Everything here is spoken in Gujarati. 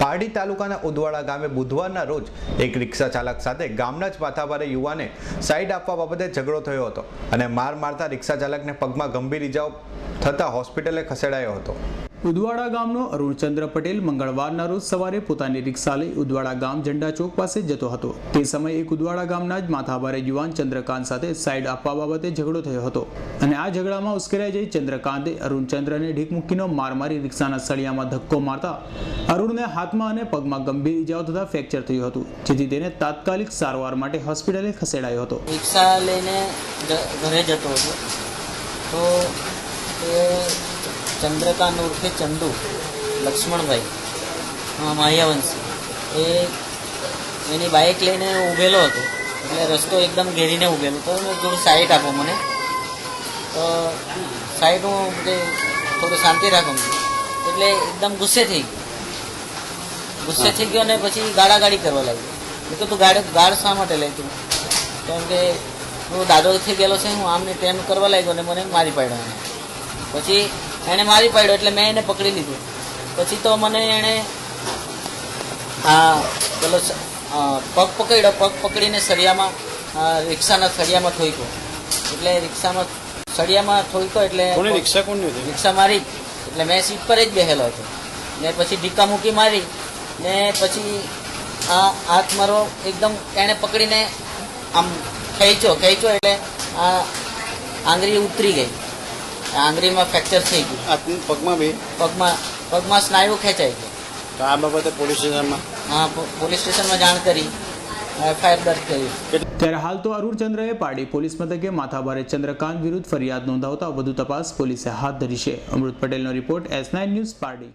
પારડી તાલુકાના ઉદવાડા ગામે બુધવારના રોજ એક રિક્ષા ચાલક સાથે ગામના જ માથાભારે યુવાને સાઈડ આપવા બાબતે ઝઘડો થયો હતો અને માર મારતા રિક્ષા ચાલકને પગમાં ગંભીર ઇજાઓ થતા હોસ્પિટલે ખસેડાયો હતો। ઉદવાડા ગામનો અરુણચંદ્ર પટેલ મંગળવારના રોજ સવારે પોતાની રિક્ષા લઈ ઉદવાડા ગામ ઝંડા ચોક પાસે જતો હતો। તે સમયે એક ઉદવાડા ગામના જ માથાભારે યુવાન ચંદ્રકાંત સાથે સાઈડ આપવા બાબતે ઝઘડો થયો હતો અને આ ઝઘડામાં ઉશ્કેરાઈ જઈ ચંદ્રકાંતે અરુણચંદ્રને ઢીક મૂકીનો માર મારી રિક્ષાના સળિયામાં ધક્કો મારતા અરુણને હાથમાં અને પગમાં ગંભીર ઇજાઓ થતા ફ્રેક્ચર થયું હતું, જેથી તેને તાત્કાલિક સારવાર માટે હોસ્પિટલે ખસેડાયો હતો। રિક્ષા લઈને ઘરે જતો હતો તો ચંદ્રકાંત ઉર્ફે ચંદુ લક્ષ્મણભાઈ માહ્યાવંશી એની બાઇક લઈને ઊભેલો હતો, એટલે રસ્તો એકદમ ઘેરીને ઊભેલો તો થોડું સાઈડ આપો મને, તો સાઈડ હું થોડું શાંતિ રાખો એટલે એકદમ ગુસ્સે થઈ ગયો ને પછી ગાળાગાળી કરવા લાગ્યો। મેં કીધું ગાળ શા માટે લઈ તું, કેમ કે હું દાદોથી ગયેલો છે, હું આમને તેમ કરવા લાગ્યો ને મને મારી પાડ્યો। પછી એણે મારી પાડ્યો એટલે મેં એને પકડી લીધો। પછી તો મને એણે પેલો પગ પકડીને સળિયામાં રિક્ષાના સળિયામાં ઠોક્યો, એટલે રિક્ષામાં સળિયામાં ઠોક્યો એટલે રિક્ષા મારી એટલે મેં સીટ પર જ બેસેલો હતો ને પછી ઢીકા મૂકી મારી ને પછી આ હાથ મારો એકદમ એણે પકડીને આમ ખેંચ્યો એટલે આ આંગળી ઉતરી ગઈ, આંગળીમાં ફ્રેક્ચર થઈ ગયું, પગમાં સ્નાયુ ખેંચાઈ ગયો। તો આ બાબતે પોલીસ સ્ટેશનમાં જાણ કરી FIR દર્જ કરી। ત્યારે હાલ તો અરુણચંદ્રએ પારડી પોલીસ મથકે માથાભારે ચંદ્રકાંત વિરુદ્ધ ફરિયાદ નોંધાવતા વધુ તપાસ પોલીસે હાથ ધરી છે। અમૃત પટેલનો રિપોર્ટ S9 ન્યૂઝ પારડી।